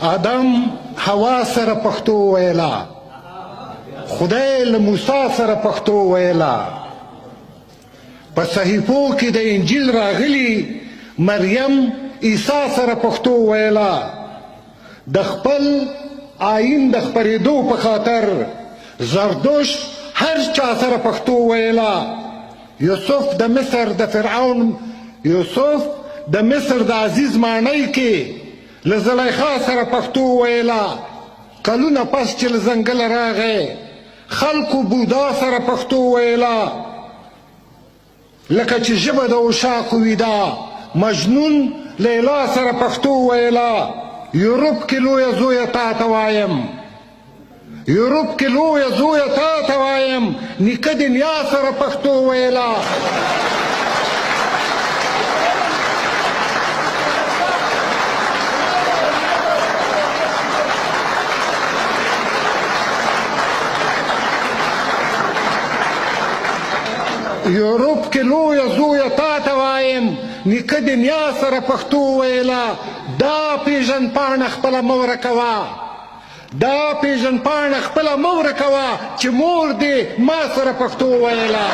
آدم حوا سره پښتو ویلا، خدای له موسی سره پښتو ویلا. په صحیفو کې د انجیل راغلی مریم عیسی سره پښتو ویلا. د خپل آئین د خپرېدو په خاطر زردوش هر چا سره پښتو ویلا. یوسف د مصر د فرعون، یوسف د مصر د عزیز ماڼۍ کې له زلیخا سره پښتو ویلا. کلونه پس چې له ځنګله راغی خلکو بودا سره پښتو ویلا. لکه چې ژبه د عشاقو ویدا مجنون لیلا سره پښتو ویلا. یورپ کې لویه زویه تا ته وایم، یورپ کې لویه زویه تا ته وایم، نیکه د نیا سره پښتو ویلا. یورپ کې لویه زویه تا ته وایم، نیکه د نیا سره پښتو ویلا. دا پیژندپاڼه خپله مه ورکوه، دا پیژندپاڼه خپله مه ورکوه چې مور دې ما سره پښتو ویلا.